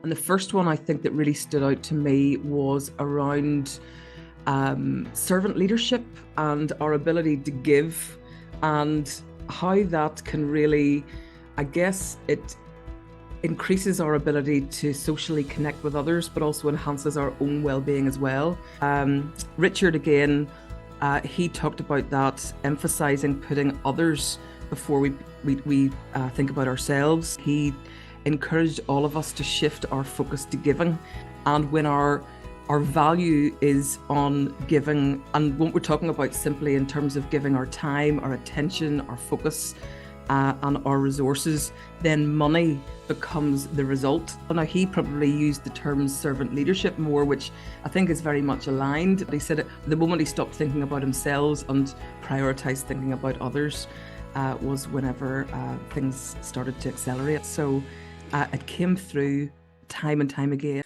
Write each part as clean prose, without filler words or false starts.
And the first one I think that really stood out to me was around servant leadership and our ability to give, and how that can really, I guess, it increases our ability to socially connect with others, but also enhances our own well-being as well. Richard, again, he talked about that, emphasizing putting others before we think about ourselves. He encouraged all of us to shift our focus to giving, and when our value is on giving, and what we're talking about simply in terms of giving our time, our attention, our focus, and our resources, then money becomes the result. Now, he probably used the term servant leadership more, which I think is very much aligned. He said the moment he stopped thinking about himself and prioritized thinking about others was whenever things started to accelerate. So it came through time and time again.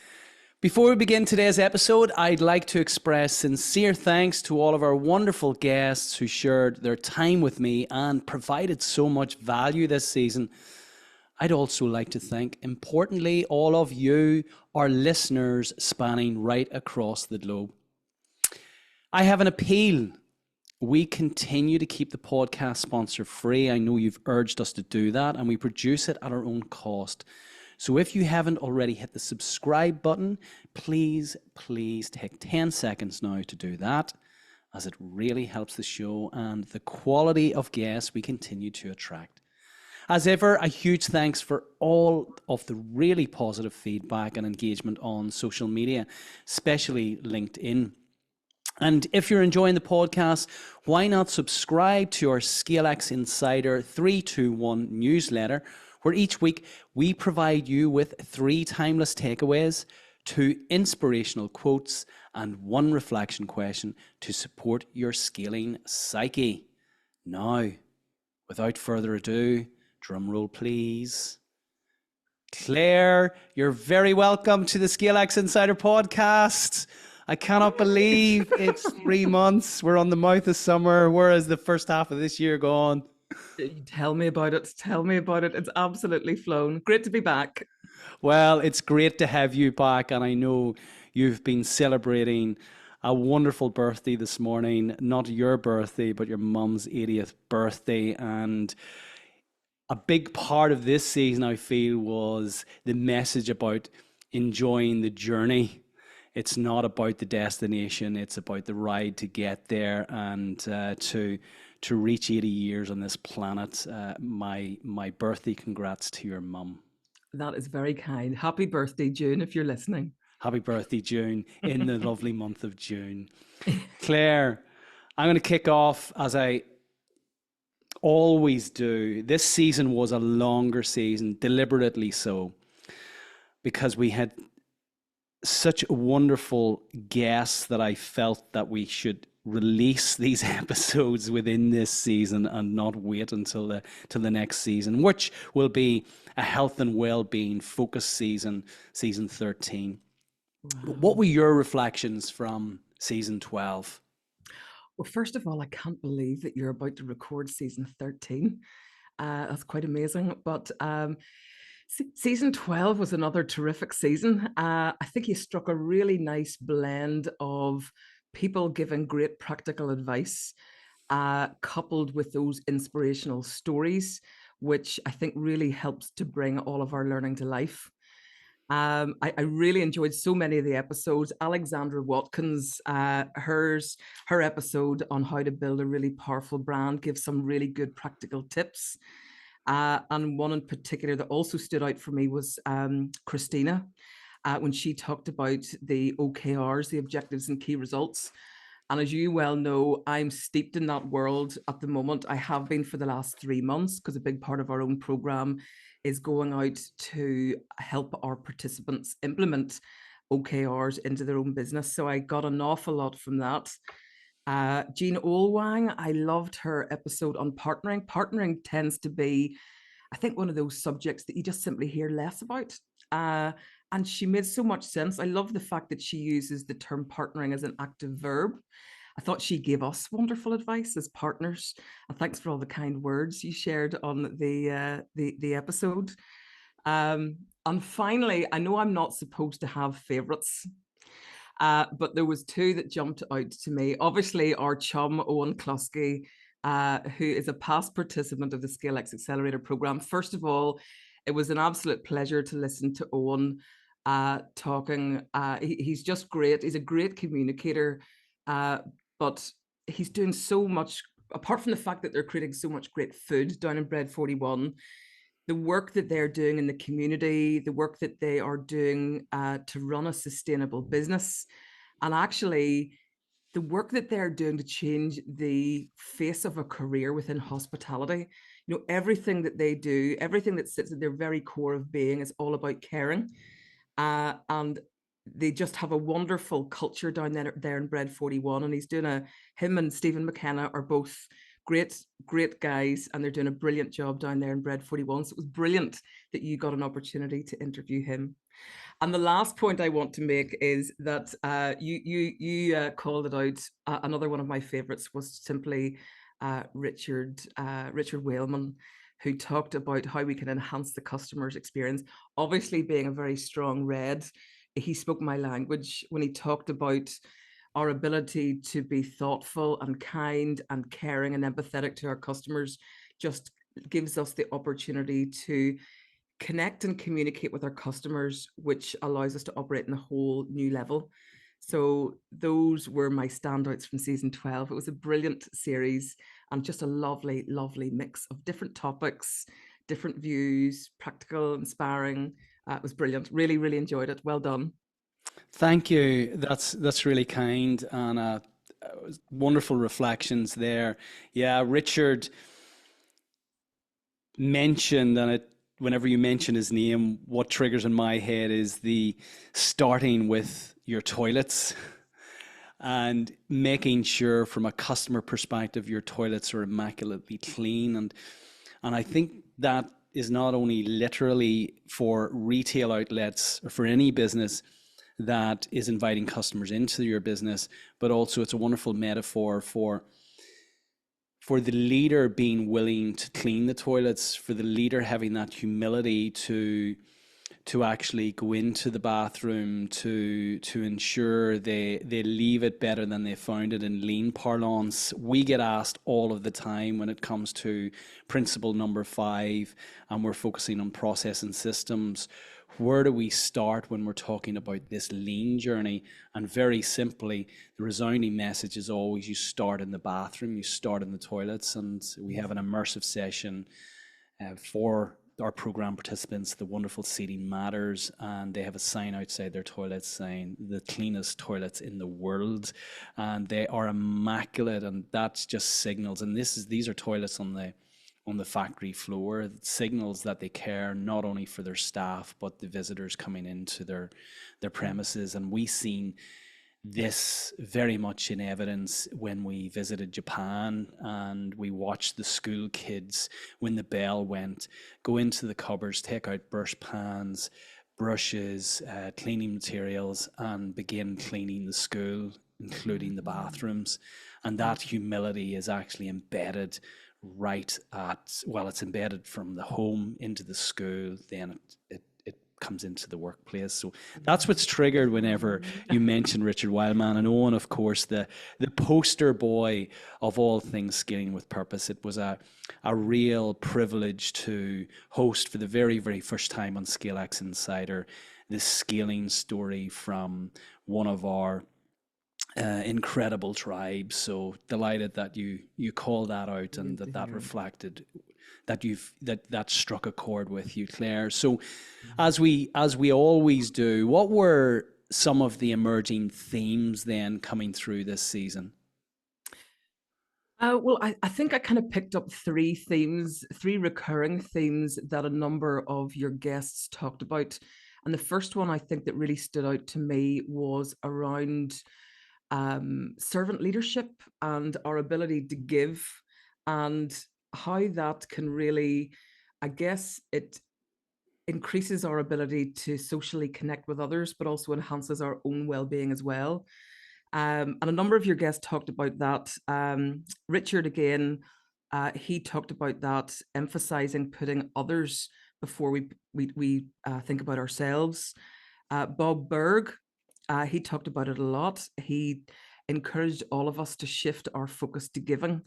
Before we begin today's episode, I'd like to express sincere thanks to all of our wonderful guests who shared their time with me and provided so much value this season. I'd also like to thank, importantly, all of you, our listeners spanning right across the globe. I have an appeal. We continue to keep the podcast sponsor free. I know you've urged us to do that, and we produce it at our own cost. So if you haven't already hit the subscribe button, please take 10 seconds now to do that, as it really helps the show and the quality of guests we continue to attract. As ever, a huge thanks for all of the really positive feedback and engagement on social media, especially LinkedIn. And if you're enjoying the podcast, why not subscribe to our ScaleX Insider 321 newsletter, where each week we provide you with 3 timeless takeaways, 2 inspirational quotes, and 1 reflection question to support your scaling psyche. Now, without further ado, drum roll please. Claire, you're very welcome to the ScaleX Insider podcast. I cannot believe it's 3 months. We're on the mouth of summer. Where has the first half of this year gone? Tell me about it. Tell me about it. It's absolutely flown. Great to be back. Well, it's great to have you back. And I know you've been celebrating a wonderful birthday this morning. Not your birthday, but your mum's 80th birthday. And a big part of this season, I feel, was the message about enjoying the journey. It's not about the destination. It's about the ride to get there and to reach 80 years on this planet. My birthday congrats to your mum. That is very kind. Happy birthday, June, if you're listening. Happy birthday, June, in the lovely month of June. Claire, I'm going to kick off as I always do. This season was a longer season, deliberately so, because we had such wonderful guests that I felt that we should release these episodes within this season and not wait until the next season, which will be a health and well-being focus season 13. Wow. What were your reflections from season 12? Well, first of all, I can't believe that you're about to record season 13. That's quite amazing. But season 12 was another terrific season. I think you struck a really nice blend of people giving great practical advice, coupled with those inspirational stories, which I think really helps to bring all of our learning to life. I really enjoyed so many of the episodes. Alexandra Watkins, her episode on how to build a really powerful brand gives some really good practical tips. And one in particular that also stood out for me was Christina, when she talked about the OKRs, the objectives and key results. And as you well know, I'm steeped in that world at the moment. I have been for the last 3 months, because a big part of our own program is going out to help our participants implement OKRs into their own business. So I got an awful lot from that. Jean Olwang, I loved her episode on partnering. Partnering tends to be, I think, one of those subjects that you just simply hear less about. And she made so much sense. I love the fact that she uses the term partnering as an active verb. I thought she gave us wonderful advice as partners. And thanks for all the kind words you shared on the episode. And finally, I know I'm not supposed to have favorites, but there was two that jumped out to me. Obviously, our chum, Owen Klusky, who is a past participant of the ScaleX Accelerator program. First of all, it was an absolute pleasure to listen to Owen talking. He's just great. He's a great communicator, but he's doing so much, apart from the fact that they're creating so much great food down in Bread 41, the work that they're doing in the community, the work that they are doing to run a sustainable business, and actually the work that they're doing to change the face of a career within hospitality. You know, everything that they do, everything that sits at their very core of being is all about caring. And they just have a wonderful culture down there in Bread 41. And him and Stephen McKenna are both great guys, and they're doing a brilliant job down there in Bread 41. So it was brilliant that you got an opportunity to interview him. And the last point I want to make is that you called it out. Another one of my favorites was simply Richard Whaleman, who talked about how we can enhance the customer's experience. Obviously, being a very strong red, he spoke my language when he talked about our ability to be thoughtful and kind and caring and empathetic to our customers. Just gives us the opportunity to connect and communicate with our customers, which allows us to operate in a whole new level. So those were my standouts from season 12. It was a brilliant series and just a lovely, lovely mix of different topics, different views, practical, inspiring. It was brilliant. Really, really enjoyed it. Well done. Thank you. That's really kind, and wonderful reflections there. Yeah, Richard mentioned, and whenever you mention his name, what triggers in my head is the starting with your toilets and making sure from a customer perspective your toilets are immaculately clean. And I think that is not only literally for retail outlets or for any business that is inviting customers into your business, but also it's a wonderful metaphor for the leader being willing to clean the toilets, for the leader having that humility to actually go into the bathroom to ensure they leave it better than they found it. In lean parlance, we get asked all of the time when it comes to principle number 5, and we're focusing on process and systems, where do we start when we're talking about this lean journey? And very simply, the resounding message is always you start in the bathroom, you start in the toilets. And we have an immersive session for our program participants. The wonderful Seating Matters, and they have a sign outside their toilets saying the cleanest toilets in the world, and they are immaculate. And that's just signals, and these are toilets on the factory floor. It signals that they care not only for their staff but the visitors coming into their premises. And we seen this very much in evidence when we visited Japan, and we watched the school kids, when the bell went, go into the cupboards, take out brush pans, brushes, cleaning materials, and begin cleaning the school, including the bathrooms. And that humility is actually embedded it's embedded from the home into the school, then it comes into the workplace. So that's what's triggered whenever you mention Richard Wildman. And Owen, of course, the poster boy of all things scaling with purpose. It was a real privilege to host for the very, very first time on ScaleX Insider this scaling story from one of our incredible tribes. So delighted that you called that out, and that reflected that struck a chord with you, Claire. So as we always do, what were some of the emerging themes then coming through this season? Well, I think I kind of picked up three recurring themes that a number of your guests talked about. And the first one I think that really stood out to me was around servant leadership and our ability to give, and how that can really, I guess, it increases our ability to socially connect with others, but also enhances our own well-being as well. And a number of your guests talked about that. Richard, again, he talked about that, emphasizing putting others before we think about ourselves. Bob Berg, he talked about it a lot. He encouraged all of us to shift our focus to giving.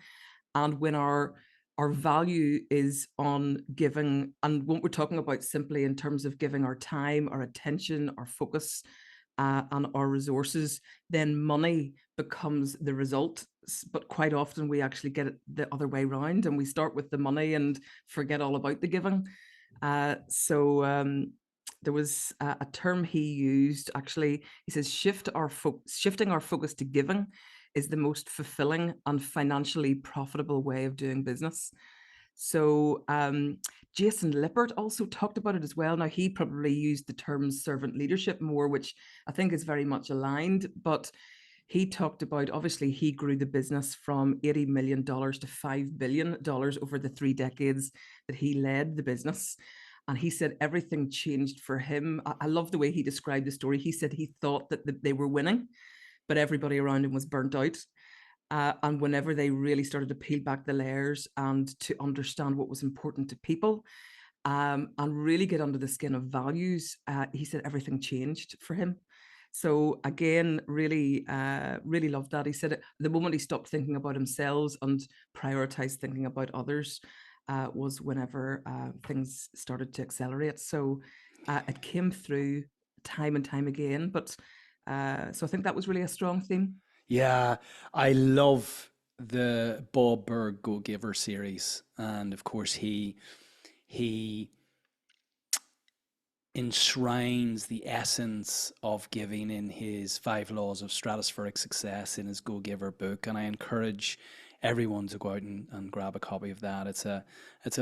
And when our value is on giving, and what we're talking about simply in terms of giving our time, our attention, our focus, and our resources, then money becomes the result. But quite often we actually get it the other way around, and we start with the money and forget all about the giving. So there was a term he used. Actually, he says, shifting our focus to giving is the most fulfilling and financially profitable way of doing business. So Jason Lippert also talked about it as well. Now, he probably used the term servant leadership more, which I think is very much aligned, but he talked about, obviously, he grew the business from $80 million to $5 billion over the 3 decades that he led the business. And he said everything changed for him. I love the way he described the story. He said he thought that they were winning, but everybody around him was burnt out. And whenever they really started to peel back the layers and to understand what was important to people, and really get under the skin of values, he said everything changed for him. So again, really loved that. He said the moment he stopped thinking about himself and prioritized thinking about others was whenever things started to accelerate. So it came through time and time again. But so I think that was really a strong theme. Yeah, I love the Bob Berg Go Giver series, and of course he enshrines the essence of giving in his 5 laws of stratospheric success in his Go Giver book, and I encourage everyone to go out and grab a copy of that. It's a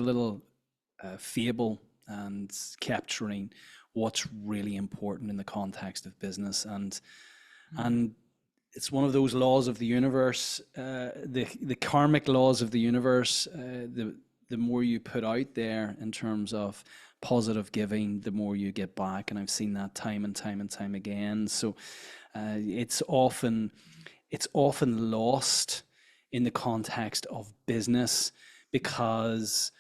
little fable and capturing what's really important in the context of business, and it's one of those laws of the universe, the karmic laws of the universe. The more you put out there in terms of positive giving, the more you get back, and I've seen that time and time and time again. So it's often lost in the context of business, because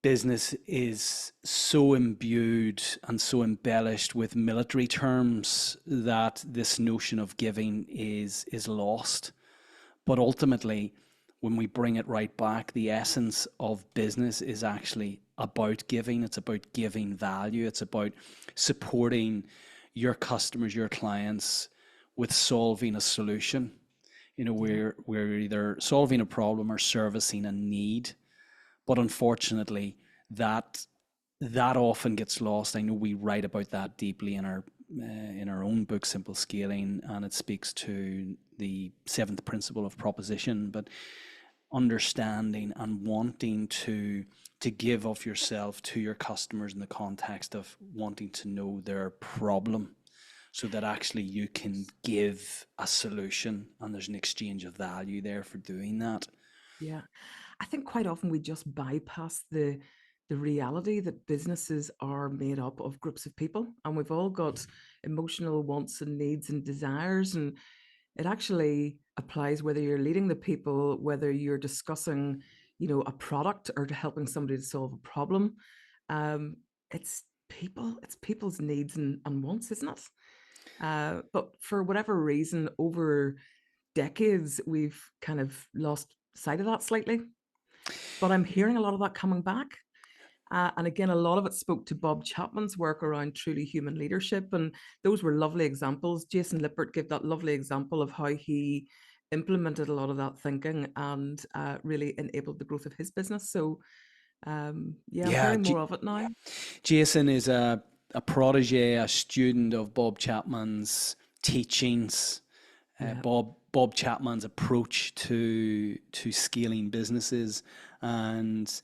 business is so imbued and so embellished with military terms that this notion of giving is lost. But ultimately, when we bring it right back, the essence of business is actually about giving. It's about giving value. It's about supporting your customers, your clients, with solving a solution. You know, we're either solving a problem or servicing a need. But unfortunately, that often gets lost. I know we write about that deeply in our own book, Simple Scaling, and it speaks to the 7th principle of proposition. But understanding and wanting to give of yourself to your customers in the context of wanting to know their problem, so that actually you can give a solution and there's an exchange of value there for doing that. Yeah. I think quite often we just bypass the reality that businesses are made up of groups of people, and we've all got emotional wants and needs and desires, and it actually applies whether you're leading the people, whether you're discussing, a product, or to helping somebody to solve a problem. It's people's needs and wants, isn't it? But for whatever reason, over decades, we've kind of lost sight of that slightly. But I'm hearing a lot of that coming back. And again, a lot of it spoke to Bob Chapman's work around truly human leadership. And those were lovely examples. Jason Lippert gave that lovely example of how he implemented a lot of that thinking and really enabled the growth of his business. So I'm hearing more of it now. Jason is a protege, a student of Bob Chapman's teachings. Bob Chapman's approach to scaling businesses, and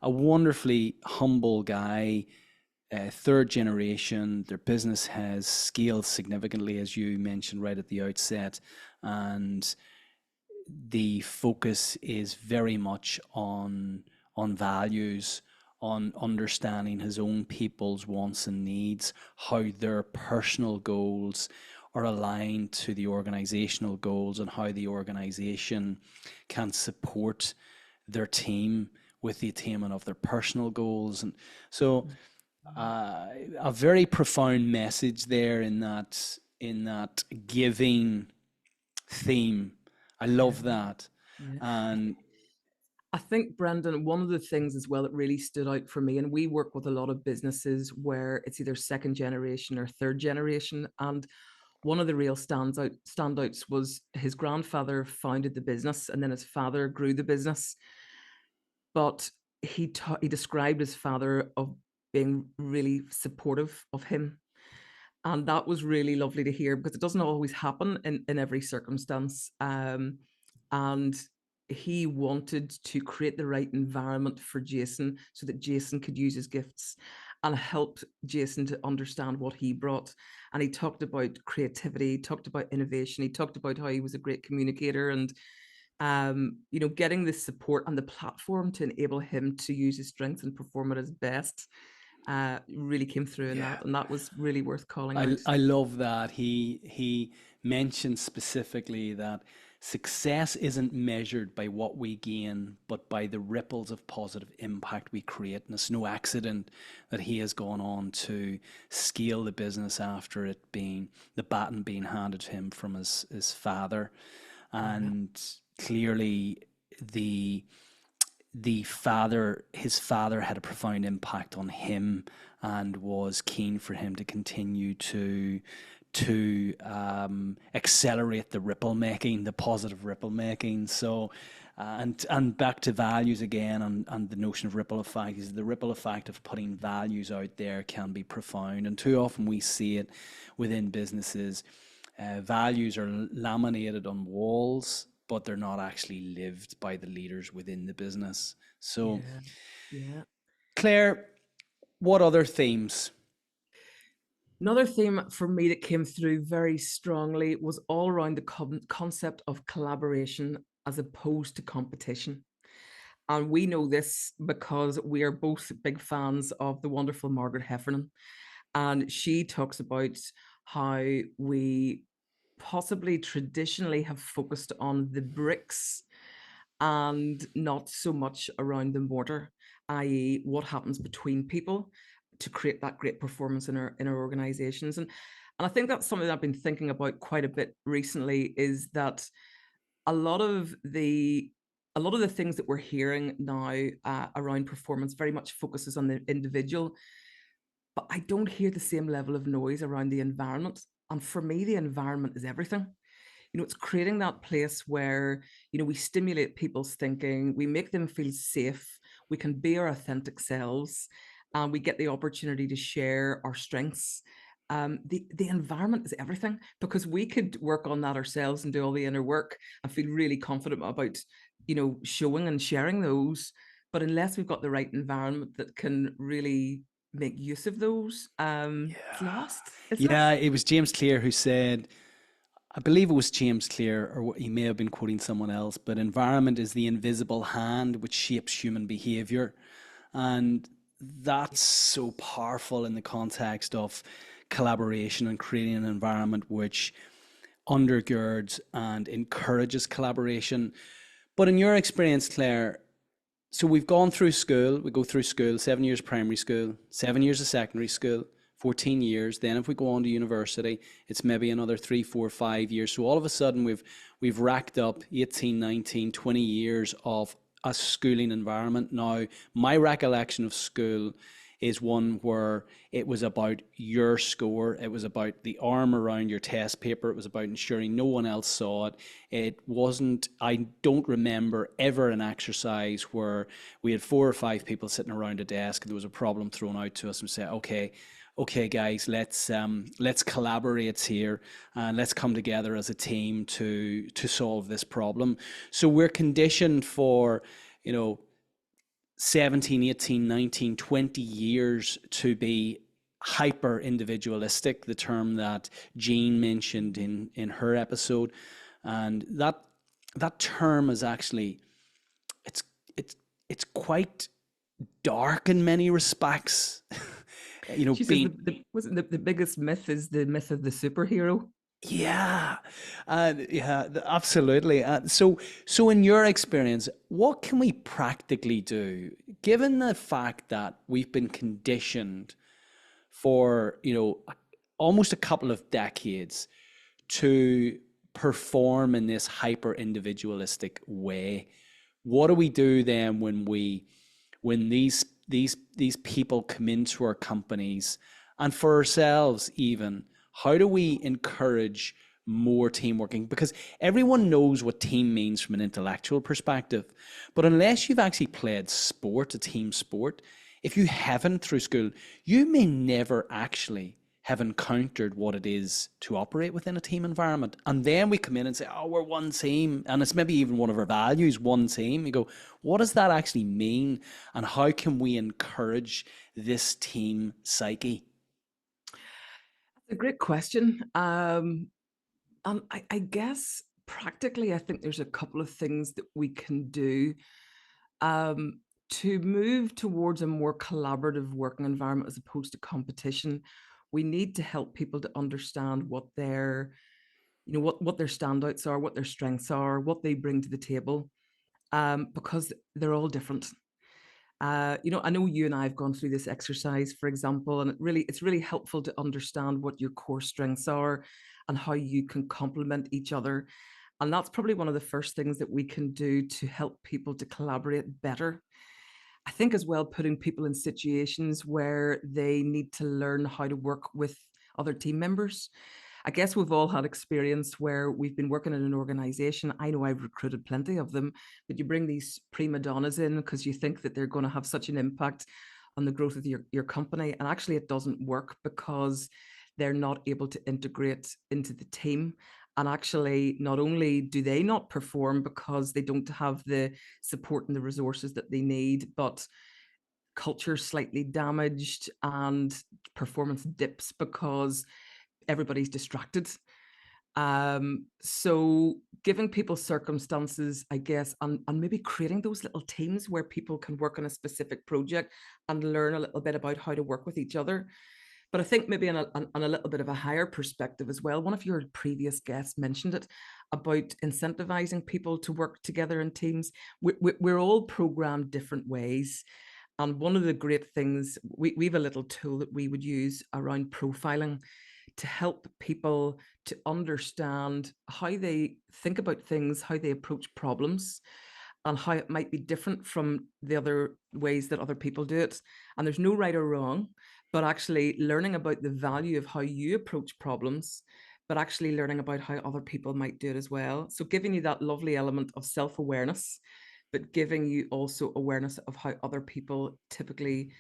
a wonderfully humble guy, 3rd generation. Their business has scaled significantly, as you mentioned right at the outset, and the focus is very much on values, on understanding his own people's wants and needs, how their personal goals are aligned to the organizational goals, and how the organization can support their team with the attainment of their personal goals. And so a very profound message there in that giving theme. I Yeah, love that. yeah. And I think, Brendan, one of the things as well that really stood out for me, and we work with a lot of businesses where it's either second generation or third generation, and one of the real standouts was his grandfather founded the business, and then his father grew the business. But he described his father of being really supportive of him, and that was really lovely to hear because it doesn't always happen in every circumstance. And he wanted to create the right environment for Jason so that Jason could use his gifts and help Jason to understand what he brought. And he talked about creativity, he talked about innovation, he talked about how he was a great communicator, and getting the support and the platform to enable him to use his strengths and perform at his best really came through in yeah, that, and that was really worth calling out. I love that he mentioned specifically that success isn't measured by what we gain, but by the ripples of positive impact we create. And it's no accident that he has gone on to scale the business after it being the baton being handed to him from his father. Yeah, And clearly the his father had a profound impact on him and was keen for him to continue to accelerate the ripple making, the positive ripple making. So, and back to values again, and the notion of ripple effect is the ripple effect of putting values out there can be profound, and too often we see it within businesses. Values are laminated on walls, but they're not actually lived by the leaders within the business. So, yeah, yeah. Claire, what other themes? Another theme for me that came through very strongly was all around the concept of collaboration as opposed to competition. And we know this because we are both big fans of the wonderful Margaret Heffernan. And she talks about how we possibly traditionally have focused on the bricks and not so much around the mortar, i.e., what happens between people to create that great performance in our organizations. And I think that's something that I've been thinking about quite a bit recently, is that a lot of the a lot of the things that we're hearing now around performance very much focuses on the individual, but I don't hear the same level of noise around the environment. And for me, the environment is everything. It's creating that place where, we stimulate people's thinking, we make them feel safe, we can be our authentic selves, and we get the opportunity to share our strengths. The environment is everything, because we could work on that ourselves and do all the inner work and feel really confident about, showing and sharing those. But unless we've got the right environment that can really make use of those, it's Yeah. lost, isn't it? Yeah, it was James Clear who said, I believe it was James Clear, or he may have been quoting someone else, but environment is the invisible hand which shapes human behavior. And that's so powerful in the context of collaboration and creating an environment which undergirds and encourages collaboration. But in your experience, Claire, so we've gone through school, we go through school, 7 years primary school, 7 years of secondary school, 14 years. Then if we go on to university, it's maybe another 3, 4, 5 years. So all of a sudden we've racked up 18, 19, 20 years of a schooling environment. Now, my recollection of school is one where it was about your score, it was about the arm around your test paper, it was about ensuring no one else saw it. It wasn't, I don't remember ever an exercise where we had 4 or 5 people sitting around a desk and there was a problem thrown out to us and say, okay guys, let's collaborate here and let's come together as a team to solve this problem. So we're conditioned for, 17, 18, 19, 20 years to be hyper individualistic, the term that Jean mentioned in her episode. And that term is actually, it's it's it's quite dark in many respects. She says Being the biggest myth is the myth of the superhero. Yeah, absolutely. So in your experience, what can we practically do, given the fact that we've been conditioned for, almost a couple of decades to perform in this hyper individualistic way? What do we do then when these people come into our companies, and for ourselves even, how do we encourage more team working? Because everyone knows what team means from an intellectual perspective, but unless you've actually played sport, a team sport, if you haven't through school, you may never actually have encountered what it is to operate within a team environment. And then we come in and say, oh, we're one team. And it's maybe even one of our values, one team. You go, what does that actually mean? And how can we encourage this team psyche? That's a great question. And I guess practically, I think there's a couple of things that we can do um, to move towards a more collaborative working environment as opposed to competition. We need to help people to understand what their, what their standouts are, what their strengths are, what they bring to the table, because they're all different. I know you and I have gone through this exercise, for example, and it's really helpful to understand what your core strengths are and how you can complement each other. And that's probably one of the first things that we can do to help people to collaborate better. I think as well, putting people in situations where they need to learn how to work with other team members. I guess we've all had experience where we've been working in an organization. I know I've recruited plenty of them, but you bring these prima donnas in because you think that they're going to have such an impact on the growth of your company. And actually, it doesn't work because they're not able to integrate into the team. And actually, not only do they not perform because they don't have the support and the resources that they need, but culture slightly damaged and performance dips because everybody's distracted. So giving people circumstances, I guess, and maybe creating those little teams where people can work on a specific project and learn a little bit about how to work with each other. But I think maybe on a little bit of a higher perspective as well, one of your previous guests mentioned it about incentivizing people to work together in teams. We're all programmed different ways. And one of the great things, we have a little tool that we would use around profiling to help people to understand how they think about things, how they approach problems, and how it might be different from the other ways that other people do it. And there's no right or wrong, but actually learning about the value of how you approach problems, but actually learning about how other people might do it as well. So giving you that lovely element of self-awareness, but giving you also awareness of how other people typically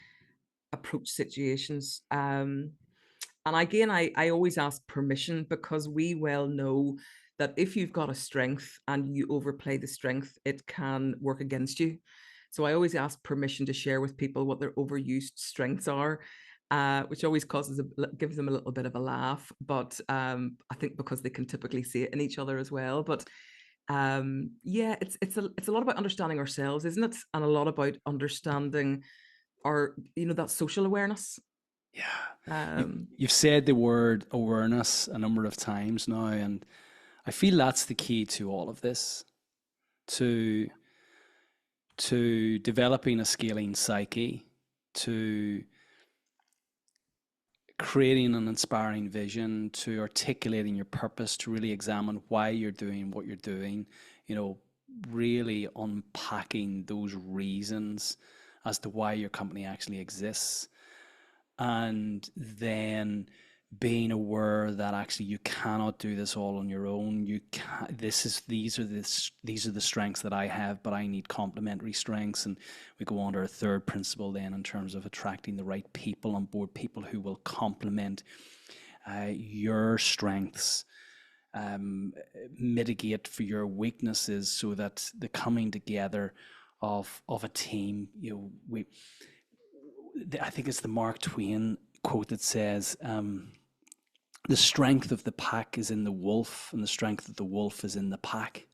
approach situations. And again, I always ask permission because we well know that if you've got a strength and you overplay the strength, it can work against you. So I always ask permission to share with people what their overused strengths are, which always gives them a little bit of a laugh. But I think because they can typically see it in each other as well. But yeah, it's a lot about understanding ourselves, isn't it? And a lot about understanding our, that social awareness. Yeah. Um, You've said the word awareness a number of times now, and I feel that's the key to all of this, to developing a scaling psyche, to creating an inspiring vision, to articulating your purpose, to really examine why you're doing what you're doing, you know, really unpacking those reasons as to why your company actually exists. And then being aware that actually you cannot do this all on your own. You can these are the strengths that I have, but I need complementary strengths. And we go on to our third principle then in terms of attracting the right people on board, people who will complement your strengths, um, mitigate for your weaknesses, so that the coming together of a team, I think it's the Mark Twain quote that says, "The strength of the pack is in the wolf, and the strength of the wolf is in the pack."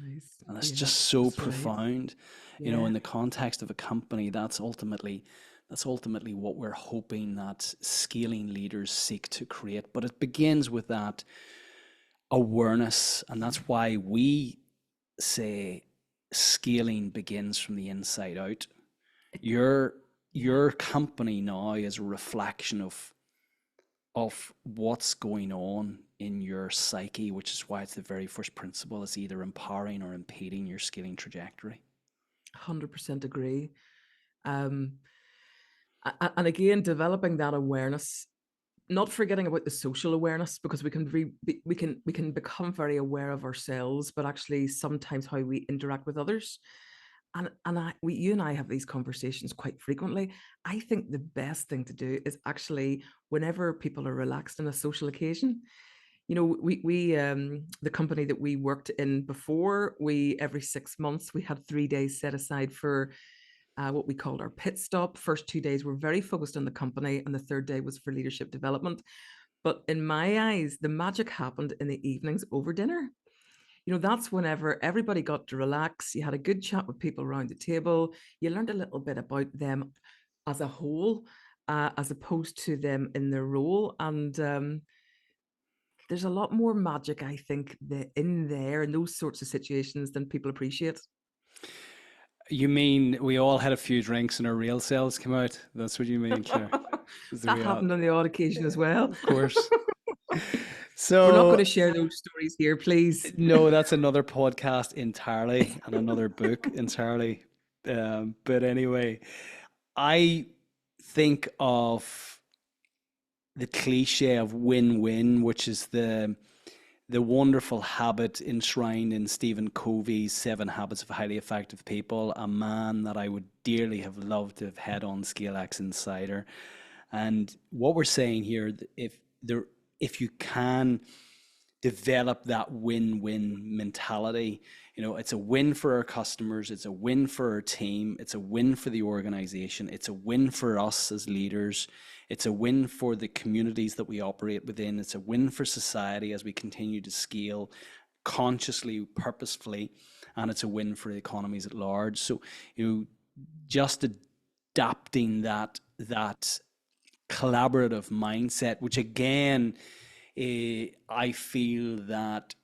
Nice. And it's Yeah, just so that's right. profound, Yeah. in the context of a company. That's ultimately what we're hoping that scaling leaders seek to create. But it begins with that awareness. And that's why we say scaling begins from the inside out. Your Yeah, your company now is a reflection of what's going on in your psyche, which is why it's the very first principle. It's either empowering or impeding your scaling trajectory. 100% agree. Um, and again, developing that awareness, not forgetting about the social awareness, because we can become very aware of ourselves, but actually sometimes how we interact with others. You and I have these conversations quite frequently. I think the best thing to do is actually, whenever people are relaxed on a social occasion, we the company that we worked in before, we every 6 months we had 3 days set aside for what we called our pit stop. First 2 days were very focused on the company, and the third day was for leadership development. But in my eyes, the magic happened in the evenings over dinner. That's whenever everybody got to relax. You had a good chat with people around the table. You learned a little bit about them as a whole, as opposed to them in their role. And there's a lot more magic, I think, in there in those sorts of situations than people appreciate. You mean we all had a few drinks and our real selves came out? That's what you mean, Claire? Is the That happened on the odd occasion as well. Of course. We're not going to So, share those stories here, please. no, that's another podcast entirely and another book entirely. But anyway, I think of the cliche of win-win, which is the wonderful habit enshrined in Stephen Covey's Seven Habits of Highly Effective People, a man that I would dearly have loved to have had on Scale X Insider. And what we're saying here, if you can develop that win-win mentality, it's a win for our customers, it's a win for our team, it's a win for the organization, it's a win for us as leaders, it's a win for the communities that we operate within, it's a win for society as we continue to scale consciously, purposefully, and it's a win for the economies at large. So, just adapting that collaborative mindset, which again, I feel that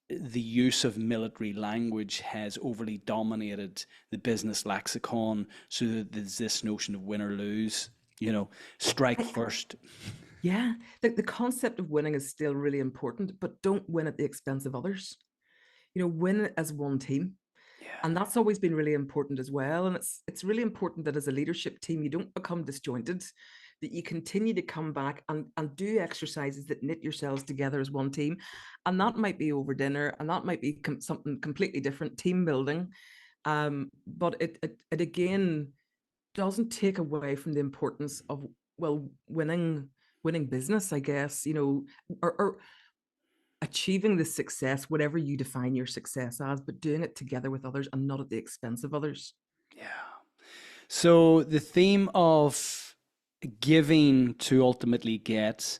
the use of military language has overly dominated the business lexicon, so that there's this notion of win or lose, strike I, first. yeah, the concept of winning is still really important, but don't win at the expense of others. Win as one team. Yeah. And that's always been really important as well. And it's really important that as a leadership team, you don't become disjointed, that you continue to come back and do exercises that knit yourselves together as one team. And that might be over dinner, and that might be something completely different, team building. But it again doesn't take away from the importance of, well, winning business, I guess, or achieving the success, whatever you define your success as, but doing it together with others and not at the expense of others. Yeah. So the theme of giving to ultimately get,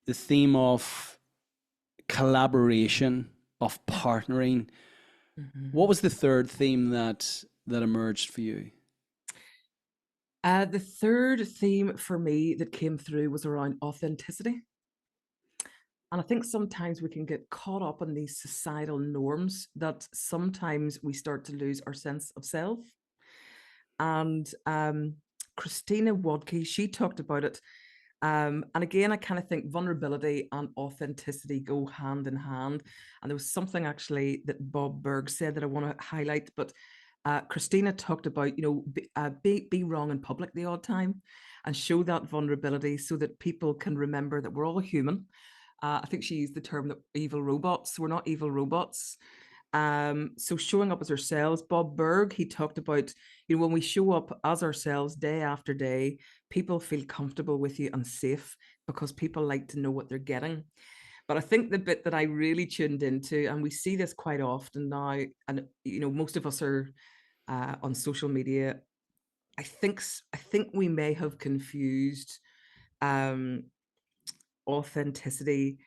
the theme of collaboration, of partnering. What Mm-hmm. was the third theme that emerged for you? The third theme for me that came through was around authenticity. And I think sometimes we can get caught up in these societal norms that sometimes we start to lose our sense of self. And Christina Wadke, she talked about it. And again, I kind of think vulnerability and authenticity go hand in hand. And there was something actually that Bob Berg said that I want to highlight. But Christina talked about, be wrong in public the odd time and show that vulnerability so that people can remember that we're all human. I think she used the term that evil robots. We're not evil robots. So showing up as ourselves. Bob Berg, he talked about, when we show up as ourselves day after day, people feel comfortable with you and safe because people like to know what they're getting. But I think the bit that I really tuned into, and we see this quite often now, and most of us are on social media. I think we may have confused um, authenticity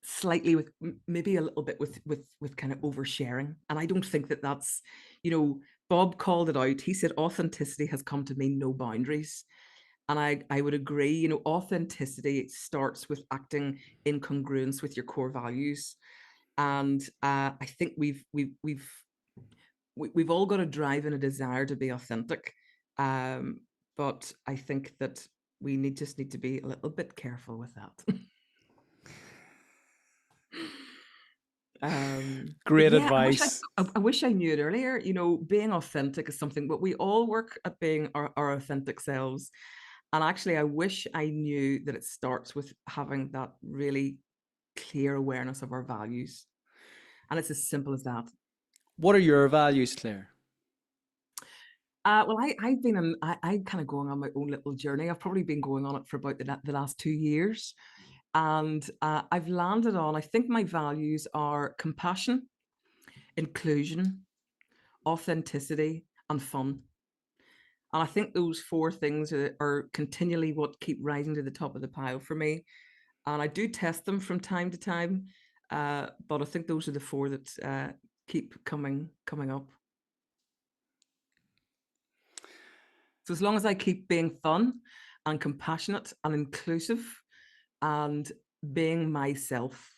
slightly with maybe a little bit with kind of oversharing. And I don't think that that's, Bob called it out. He said authenticity has come to mean no boundaries. And I would agree, you know, authenticity starts with acting in congruence with your core values. And I think we've all got a drive and a desire to be authentic. Um, but I think that we just need to be a little bit careful with that. But Great yeah, advice. I wish I knew it earlier. You know, being authentic is something, but we all work at being our authentic selves. And actually, I wish I knew that it starts with having that really clear awareness of our values. And it's as simple as that. What are your values, Claire? Well, I kind of going on my own little journey. I've probably been going on it for about the last 2 years. And I've landed on, I think my values are compassion, inclusion, authenticity, and fun. And I think those four things are continually what keep rising to the top of the pile for me. And I do test them from time to time, but I think those are the four that keep coming up. So as long as I keep being fun and compassionate and inclusive and being myself.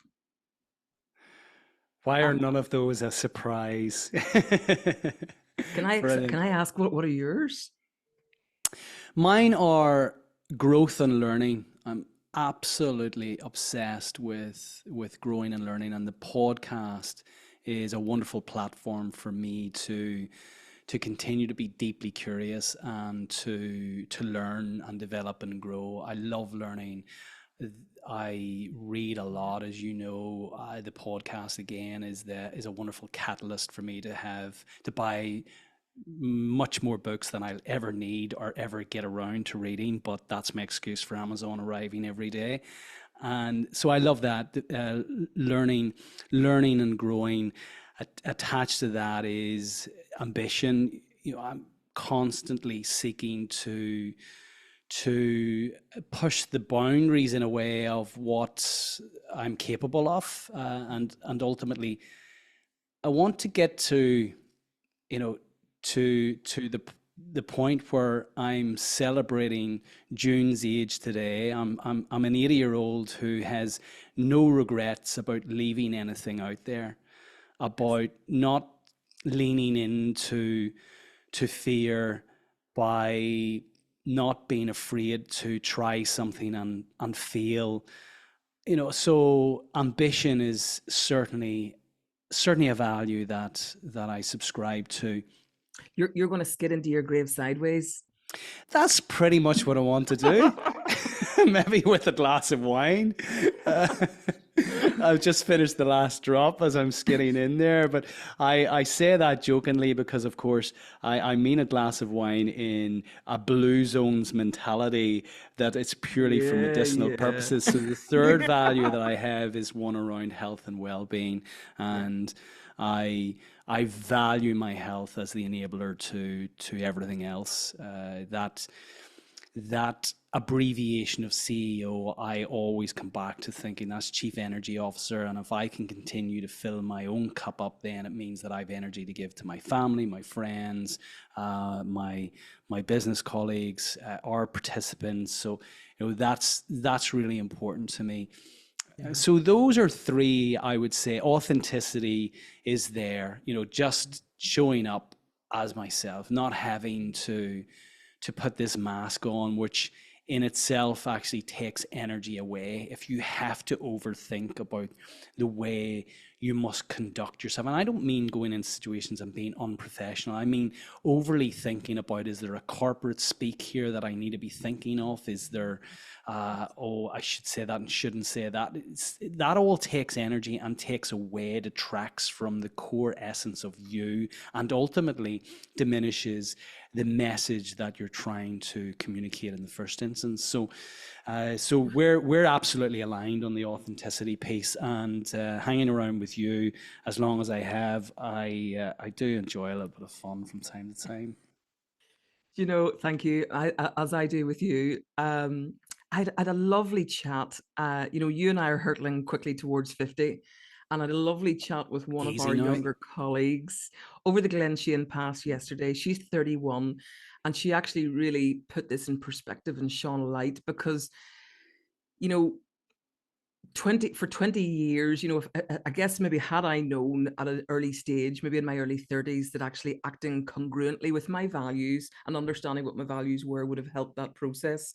Why are Um, none of those a surprise? can Brilliant. I ask what are yours? Mine are growth and learning. I'm absolutely obsessed with growing and learning, and the podcast is a wonderful platform for me to continue to be deeply curious and to learn and develop and grow. I love learning. I read a lot, as you know. The podcast again is a wonderful catalyst for me to buy much more books than I'll ever need or ever get around to reading, but that's my excuse for Amazon arriving every day. And so I love that. Learning and growing. Attached to that is ambition. You know, I'm constantly seeking to push the boundaries in a way of what I'm capable of, and ultimately, I want to get to, you know, to the point where I'm celebrating June's age today. I'm an 80-year-old who has no regrets about leaving anything out there, about not leaning into to fear by not being afraid to try something and fail. You know, so ambition is certainly a value that I subscribe to. You're going to skid into your grave sideways. That's pretty much what I want to do. Maybe with a glass of wine. Uh, I've just finished the last drop as I'm skidding in there, but I say that jokingly because, of course, I mean a glass of wine in a blue zones mentality that it's purely for Yeah, medicinal yeah. purposes. So the third value that I have is one around health and well-being, Yeah. and I value my health as the enabler to everything else. That abbreviation of CEO, I always come back to thinking that's Chief Energy Officer. And if I can continue to fill my own cup up, then it means that I have energy to give to my family, my friends, my business colleagues, our participants. So, you know, that's really important to me. Yeah. So those are three, I would say. Authenticity is there, you know, just showing up as myself, not having to put this mask on, which in itself actually takes energy away. If you have to overthink about the way you must conduct yourself, and I don't mean going in situations and being unprofessional, I mean overly thinking about, is there a corporate speak here that I need to be thinking of? Is there, oh, I should say that and shouldn't say that? That all takes energy and takes away, detracts from the core essence of you, and ultimately diminishes the message that you're trying to communicate in the first instance. So we're absolutely aligned on the authenticity piece, and hanging around with you as long as I have, I do enjoy a little bit of fun from time to time. You know, thank you. As I do with you. I had a lovely chat. You know, you and I are hurtling quickly towards 50. and I had a lovely chat with one of Easy our now. younger colleagues over the Glenshane Pass yesterday. She's 31, and she actually really put this in perspective and shone a light because, you know, 20 years, if, I guess maybe had I known at an early stage, maybe in my early 30s, that actually acting congruently with my values and understanding what my values were would have helped that process.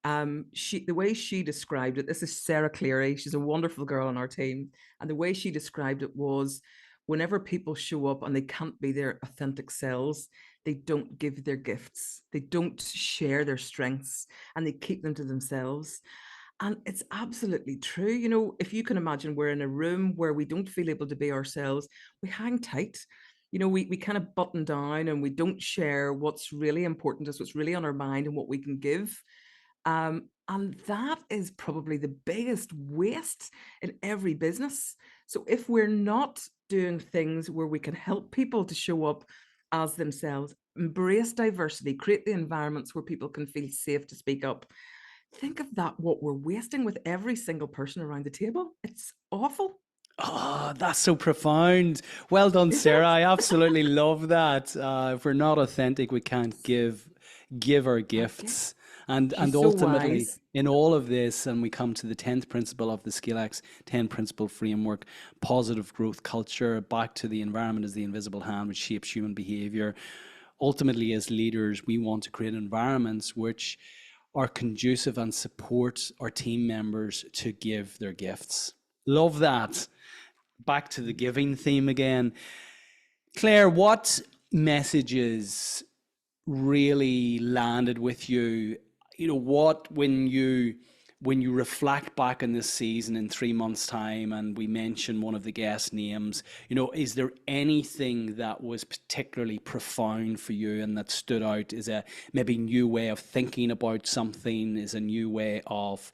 The way she described it, this is Sarah Cleary, she's a wonderful girl on our team, and the way she described it was, whenever people show up and they can't be their authentic selves, they don't give their gifts, they don't share their strengths, and they keep them to themselves. And it's absolutely true. If you can imagine, we're in a room where we don't feel able to be ourselves, we hang tight. We kind of button down and we don't share what's really important to us, what's really on our mind, and what we can give. And that is probably the biggest waste in every business. So if we're not doing things where we can help people to show up as themselves, embrace diversity, create the environments where people can feel safe to speak up, think of that, what we're wasting with every single person around the table. It's awful, Oh, that's so profound. Well done, isn't Sarah. it? I absolutely love that. If we're not authentic, we can't give our Our gift. gifts. And She's so ultimately, wise. in all of this, and we come to the 10th principle of the ScaleX 10 principle framework, positive growth culture, back to the environment as the invisible hand which shapes human behavior. Ultimately, as leaders, we want to create environments which are conducive and support our team members to give their gifts. Love that. Back to the giving theme again. Claire, what messages really landed with you? What when you reflect back on this season in 3 months' time, and we mention one of the guest names, is there anything that was particularly profound for you and that stood out? Is a maybe new way of thinking about something? Is a new way of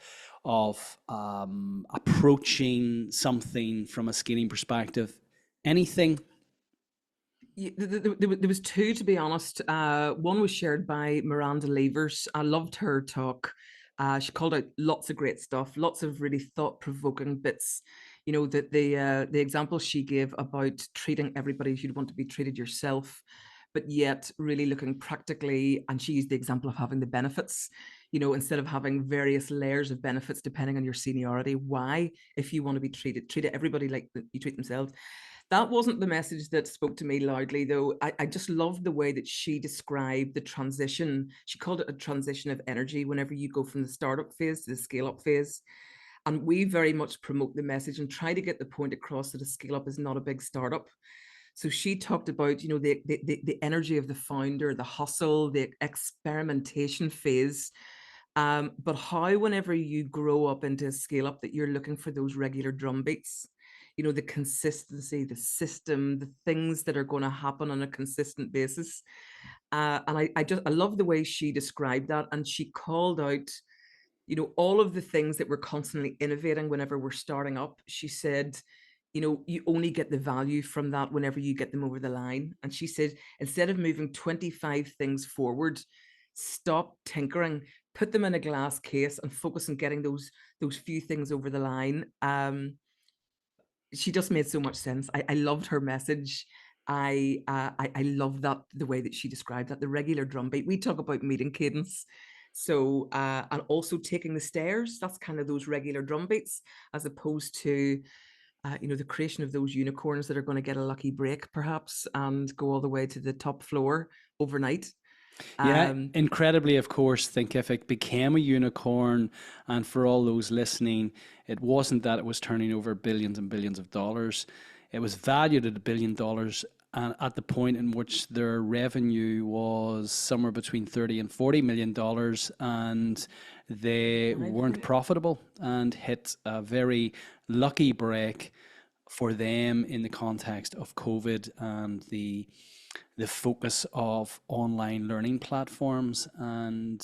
approaching something from a scaling perspective? Anything? There was two, to be honest. One was shared by Miranda Levers. I loved her talk. She called out lots of great stuff, lots of really thought-provoking bits. The example she gave about treating everybody as you'd want to be treated yourself, but yet really looking practically. And she used the example of having the benefits. Instead of having various layers of benefits depending on your seniority. Why, if you want to be treat everybody like you treat themselves. That wasn't the message that spoke to me loudly, though. I just loved the way that she described the transition. She called it a transition of energy whenever you go from the startup phase to the scale up phase. And we very much promote the message and try to get the point across that a scale up is not a big startup. So she talked about, the energy of the founder, the hustle, the experimentation phase. But how, whenever you grow up into a scale up, that you're looking for those regular drum beats, the consistency, the system, the things that are going to happen on a consistent basis. And I love the way she described that. And she called out, all of the things that we're constantly innovating whenever we're starting up. She said, you only get the value from that whenever you get them over the line. And she said, instead of moving 25 things forward, stop tinkering, put them in a glass case and focus on getting those few things over the line. She just made so much sense. I loved her message. I love that, the way that she described that, the regular drumbeat. We talk about meeting cadence. So and also taking the stairs, that's kind of those regular drum beats, as opposed to the creation of those unicorns that are going to get a lucky break perhaps and go all the way to the top floor overnight. Yeah, um incredibly, of course, Thinkific became a unicorn. And for all those listening, it wasn't that it was turning over billions and billions of dollars. It was valued at $1 billion, and at the point in which their revenue was somewhere between 30 and $40 million, and they weren't right. profitable and hit a very lucky break for them in the context of COVID and the focus of online learning platforms. And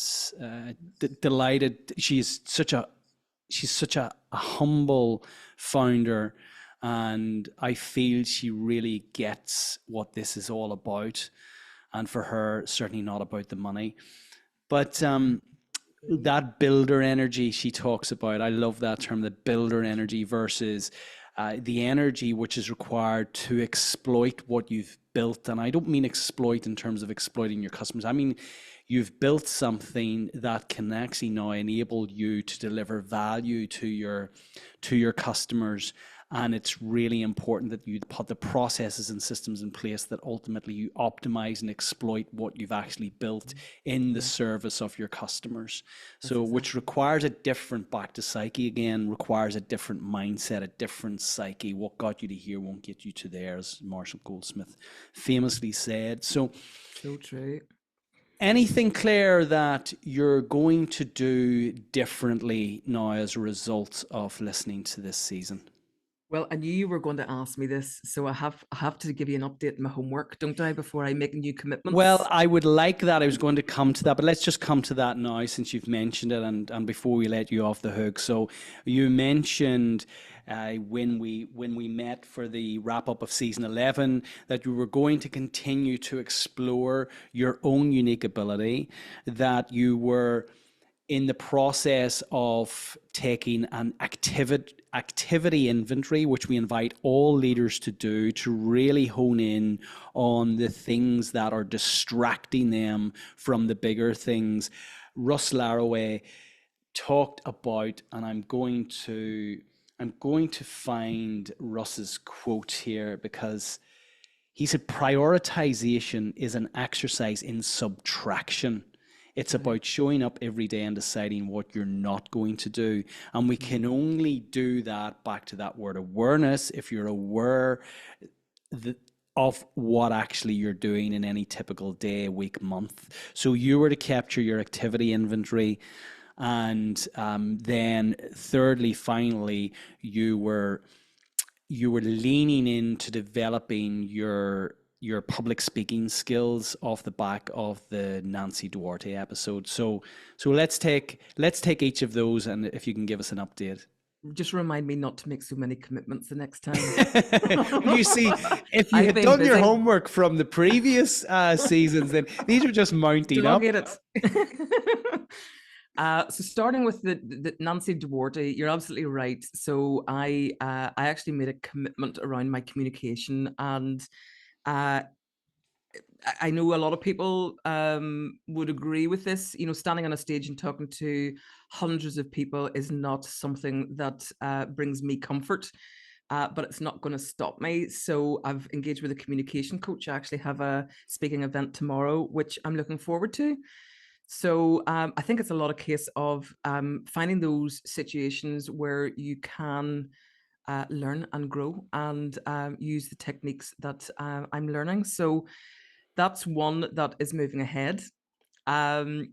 delighted, she's such a humble founder, and I feel she really gets what this is all about. And for her, certainly not about the money, but that builder energy she talks about. I love that term, the builder energy versus the energy which is required to exploit what you've built. And I don't mean exploit in terms of exploiting your customers. I mean, you've built something that can actually now enable you to deliver value to your customers. And it's really important that you put the processes and systems in place that ultimately you optimize and exploit what you've actually built in the service of your customers. So, which requires a different, back to psyche again, requires a different mindset, a different psyche. What got you to here won't get you to there, as Marshall Goldsmith famously said. So true. anything, Claire, that you're going to do differently now as a result of listening to this season? Well, I knew you were going to ask me this, so I have to give you an update in my homework, don't I, before I make new Well, commitments? I would like that. I was going to come to that, but let's just come to that now since you've mentioned it and before we let you off the hook. So you mentioned when we met for the wrap up of season 11 that you were going to continue to explore your own unique ability, that you were in the process of taking an activity inventory, which we invite all leaders to do, to really hone in on the things that are distracting them from the bigger things. Russ Laraway talked about, and I'm going to find Russ's quote here, because he said prioritization is an exercise in subtraction. It's about showing up every day and deciding what you're not going to do. And we can only do that, back to that word awareness, if you're aware of what actually you're doing in any typical day, week, month. So you were to capture your activity inventory. And then thirdly, finally, you were leaning into developing your public speaking skills off the back of the Nancy Duarte episode. So let's take each of those, and if you can give us an update. Just remind me not to make so many commitments the next time. You see, if you had done your homework from the previous seasons, then these are just mounting up. So starting with the Nancy Duarte, you're absolutely right. So I actually made a commitment around my communication, and I know a lot of people would agree with this. You know, standing on a stage and talking to hundreds of people is not something that brings me comfort, but it's not going to stop me. So I've engaged with a communication coach. I actually have a speaking event tomorrow, which I'm looking forward to. So I think it's a lot of case of finding those situations where you can learn and grow and use the techniques that I'm learning. So that's one that is moving ahead. The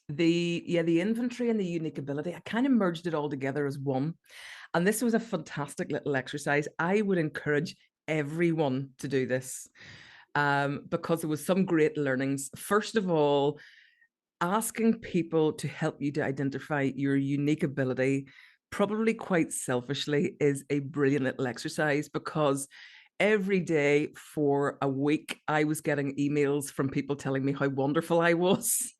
inventory and the unique ability, I kind of merged it all together as one. And this was a fantastic little exercise. I would encourage everyone to do this because there was some great learnings. First of all, asking people to help you to identify your unique ability, probably quite selfishly, is a brilliant little exercise, because every day for a week I was getting emails from people telling me how wonderful I was.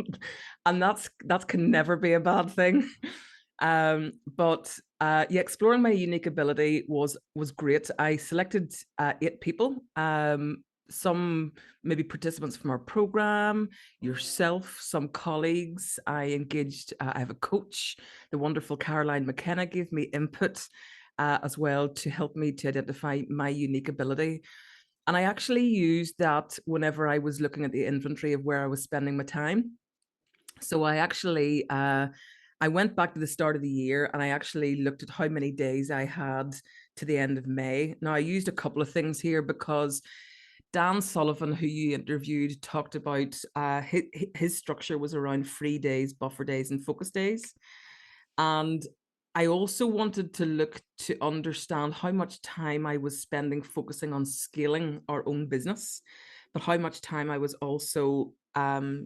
And that can never be a bad thing. But exploring my unique ability was great. I selected 8 people, some maybe participants from our program, yourself, some colleagues. I engaged, I have a coach, the wonderful Caroline McKenna gave me input as well to help me to identify my unique ability. And I actually used that whenever I was looking at the inventory of where I was spending my time. So I actually, I went back to the start of the year and I actually looked at how many days I had to the end of May. Now I used a couple of things here, because Dan Sullivan, who you interviewed, talked about his structure was around free days, buffer days, and focus days. And I also wanted to look to understand how much time I was spending focusing on scaling our own business, but how much time I was also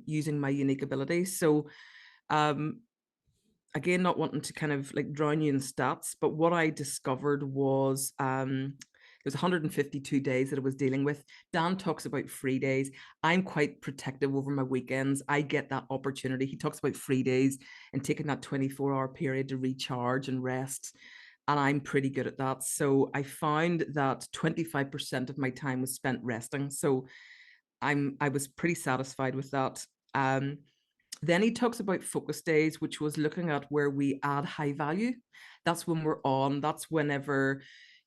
using my unique abilities. So again, not wanting to kind of like drown you in stats, but what I discovered was there's 152 days that I was dealing with. Dan talks about free days. I'm quite protective over my weekends. I get that opportunity. He talks about free days and taking that 24-hour period to recharge and rest. and I'm pretty good at that. So I found that 25% of my time was spent resting. So I was pretty satisfied with that. Then he talks about focus days, which was looking at where we add high value. That's when we're on. That's whenever,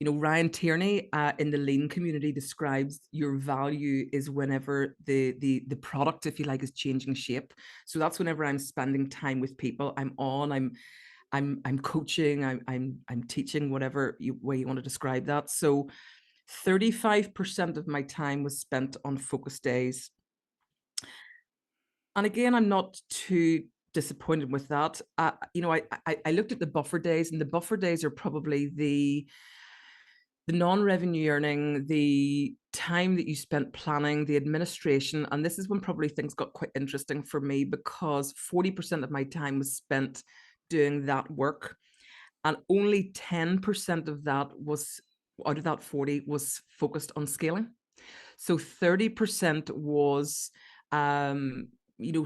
Ryan Tierney in the lean community describes your value is whenever the product, if you like, is changing shape. So that's whenever I'm spending time with people. I'm on. I'm coaching. I'm teaching. Whatever way you want to describe that. So 35% of my time was spent on focus days. And again, I'm not too disappointed with that. I looked at the buffer days, and the buffer days are probably the non-revenue earning, the time that you spent planning, the administration. And this is when probably things got quite interesting for me, because 40% of my time was spent doing that work. And only 10% of that was, out of that 40, was focused on scaling. So 30% was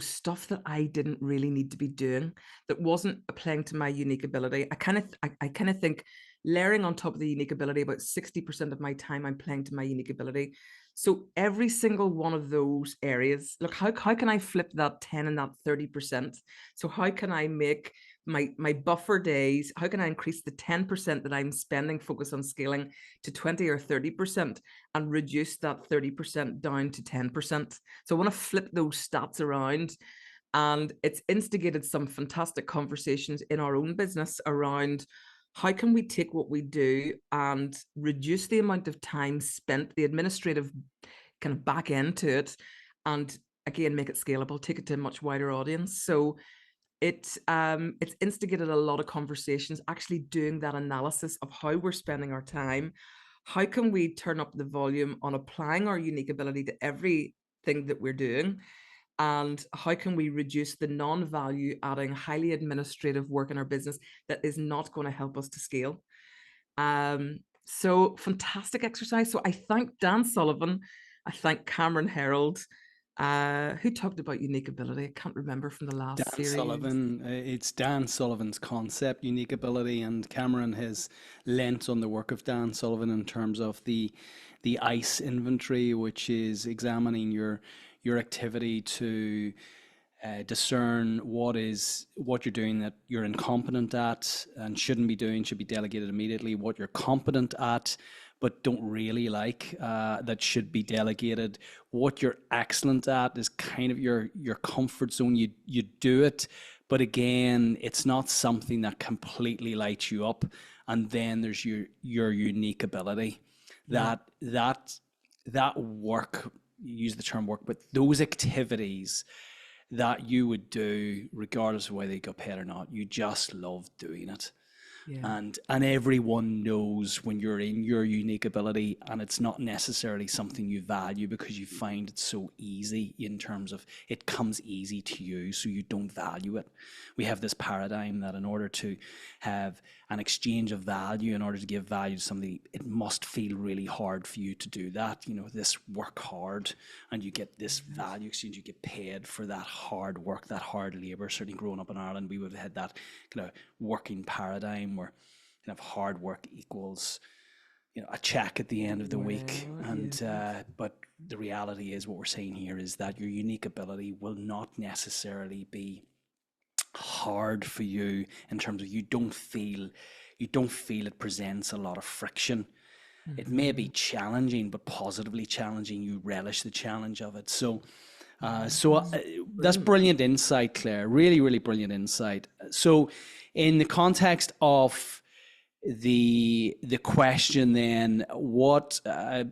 stuff that I didn't really need to be doing, that wasn't playing to my unique ability. I kind of think, layering on top of the unique ability, about 60% of my time I'm playing to my unique ability. So every single one of those areas, look, how can I flip that 10 and that 30%? So how can I make my buffer days, how can I increase the 10% that I'm spending focus on scaling to 20 or 30%, and reduce that 30% down to 10%? So I want to flip those stats around. And it's instigated some fantastic conversations in our own business around how can we take what we do and reduce the amount of time spent, the administrative kind of back end to it, and again, make it scalable, take it to a much wider audience. So it's instigated a lot of conversations, actually doing that analysis of how we're spending our time. How can we turn up the volume on applying our unique ability to everything that we're doing? And how can we reduce the non-value adding, highly administrative work in our business that is not going to help us to scale? So fantastic exercise. So I thank Dan Sullivan. I thank Cameron Herold, who talked about unique ability. I can't remember from the last Dan series. Sullivan, it's Dan Sullivan's concept, unique ability, and Cameron has lent on the work of Dan Sullivan in terms of the ICE inventory, which is examining your activity to discern what you're doing that you're incompetent at and shouldn't be doing, should be delegated immediately, what you're competent at but don't really like, that should be delegated. What you're excellent at is kind of your comfort zone. You do it, but again, it's not something that completely lights you up. And then there's your unique ability. Yeah. That work, you use the term work, but those activities that you would do regardless of whether you got paid or not, you just love doing it. Yeah. And everyone knows when you're in your unique ability, and it's not necessarily something you value because you find it so easy, in terms of it comes easy to you, so you don't value it. We have this paradigm that in order to have an exchange of value, in order to give value to somebody, it must feel really hard for you to do that. This work hard and you get this value exchange, you get paid for that hard work, that hard labor. Certainly growing up in Ireland, we would have had that kind of working paradigm where kind of hard work equals a check at the end of the week. Well, And yes. but the reality is, what we're saying here is that your unique ability will not necessarily be hard for you, in terms of you don't feel it presents a lot of friction. It may be Mhm. challenging, but positively challenging. You relish the challenge of it. So Yeah. so that's Brilliant. brilliant insight, Claire. Really, really brilliant insight. So, in the context of the question, then, what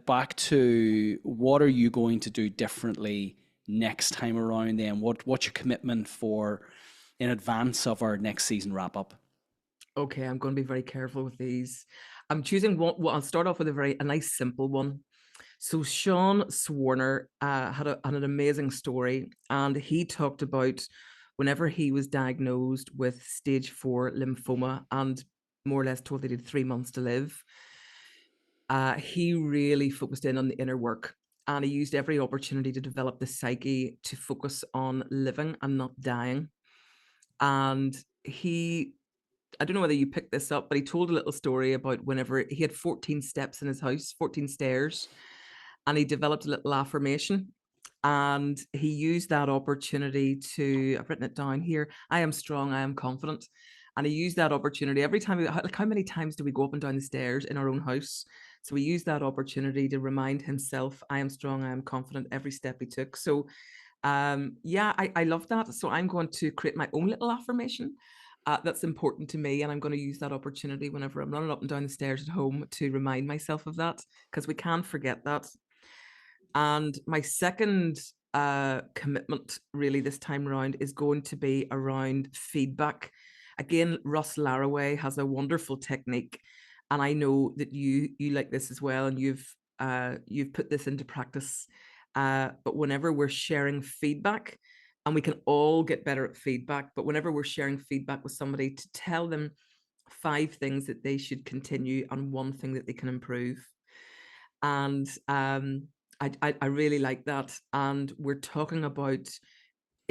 back to what are you going to do differently next time around? Then, what's your commitment for in advance of our next season wrap up? Okay, I'm going to be very careful with these. I'm choosing one. Well, I'll start off with a nice simple one. So Sean Swarner had an amazing story, and he talked about whenever he was diagnosed with stage 4 lymphoma and more or less told that he had 3 months to live. He really focused in on the inner work, and he used every opportunity to develop the psyche to focus on living and not dying. And he I don't know whether you picked this up, but he told a little story about whenever he had 14 steps in his house, 14 stairs, and he developed a little affirmation. And he used that opportunity to, I've written it down here, I am strong, I am confident. And he used that opportunity every time, like how many times do we go up and down the stairs in our own house? So he used that opportunity to remind himself, I am strong, I am confident, every step he took. So yeah, I love that. So I'm going to create my own little affirmation that's important to me. And I'm going to use that opportunity whenever I'm running up and down the stairs at home to remind myself of that, because we can't forget that. And my second commitment really this time around is going to be around feedback. Again, Russ Laraway has a wonderful technique, and I know that you like this as well, and you've put this into practice. But whenever we're sharing feedback, and we can all get better at feedback, but whenever we're sharing feedback with somebody, to tell them 5 things that they should continue and 1 thing that they can improve. And I really like that. And we're talking about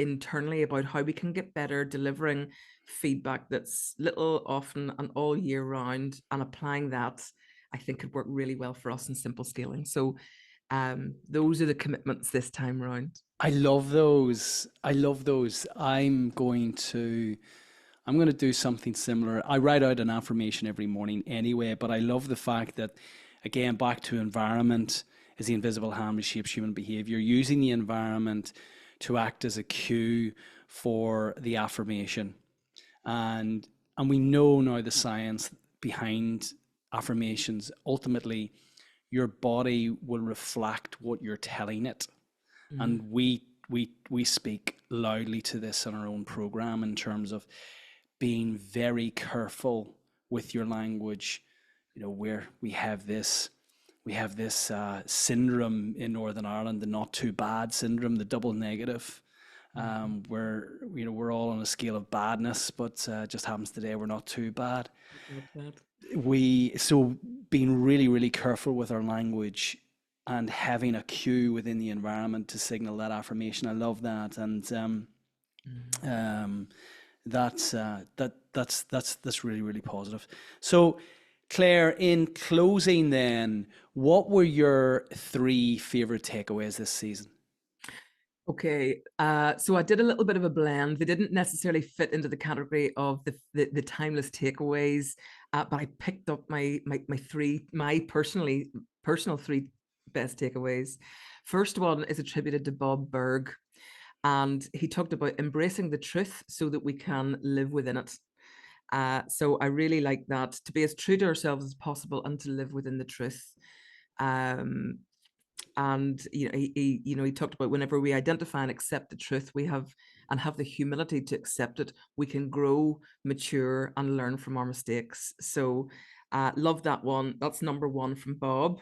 internally about how we can get better delivering feedback that's little, often, and all year round, and applying that, I think, could work really well for us in simple scaling. So those are the commitments this time around. I love those. I love those. I'm going to do something similar. I write out an affirmation every morning anyway, but I love the fact that, again, back to environment is the invisible hand that shapes human behavior, using the environment to act as a cue for the affirmation. And we know now the science behind affirmations. Ultimately, your body will reflect what you're telling it. And we speak loudly to this in our own program in terms of being very careful with your language. You know, where we have this syndrome in Northern Ireland, the not too bad syndrome, the double negative, where we're all on a scale of badness, but just happens today we're not too bad. Love that. So being really, really careful with our language and having a cue within the environment to signal that affirmation. I love that. And that's really, really positive. So Claire, in closing then, what were your 3 favorite takeaways this season? Okay, so I did a little bit of a blend. They didn't necessarily fit into the category of the timeless takeaways, but I picked up my personal 3 best takeaways. First one is attributed to Bob Berg, and he talked about embracing the truth so that we can live within it. So I really like that, to be as true to ourselves as possible and to live within the truth. And he talked about whenever we identify and accept the truth, we have the humility to accept it, we can grow, mature, and learn from our mistakes. So love that one. That's number 1 from Bob.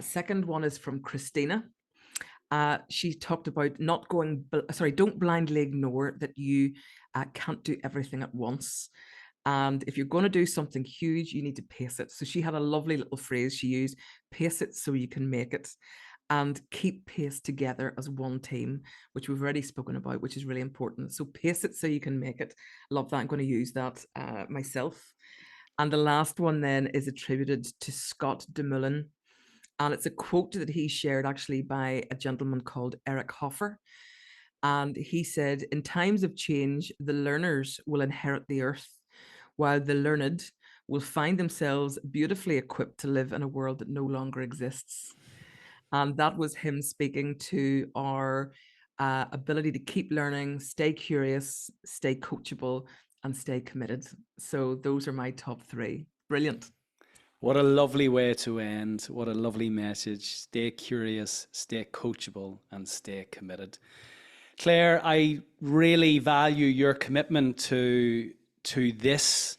Second one is from Christina. She talked about don't blindly ignore that you can't do everything at once. And if you're going to do something huge, you need to pace it. So she had a lovely little phrase she used: pace it so you can make it. And keep pace together as one team, which we've already spoken about, which is really important. So pace it so you can make it. Love that. I'm going to use that myself. And the last one then is attributed to Scott DeMullen. And it's a quote that he shared actually by a gentleman called Eric Hoffer. And he said, in times of change, the learners will inherit the earth, while the learned will find themselves beautifully equipped to live in a world that no longer exists. And that was him speaking to our ability to keep learning, stay curious, stay coachable, and stay committed. So those are my top 3. Brilliant. What a lovely way to end. What a lovely message. Stay curious, stay coachable, and stay committed. Claire, I really value your commitment to this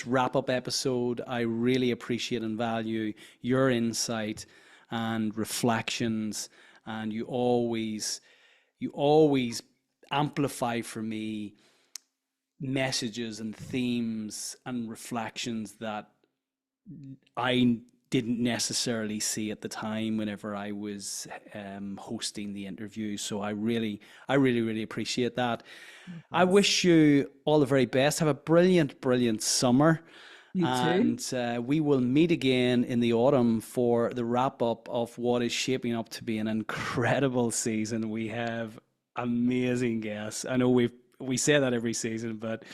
wrap-up episode. I really appreciate and value your insight and reflections, and you always amplify for me messages and themes and reflections that I didn't necessarily see at the time whenever I was hosting the interview. So I really, really appreciate that. Oh, I thanks. wish you all the very best. Have a brilliant, brilliant summer. You too. And we will meet again in the autumn for the wrap up of what is shaping up to be an incredible season. We have amazing guests. I know we say that every season, but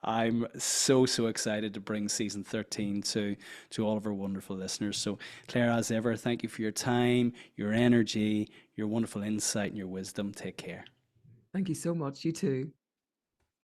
I'm so, so excited to bring season 13 to all of our wonderful listeners. So, Claire, as ever, thank you for your time, your energy, your wonderful insight, and your wisdom. Take care. Thank you so much. You too.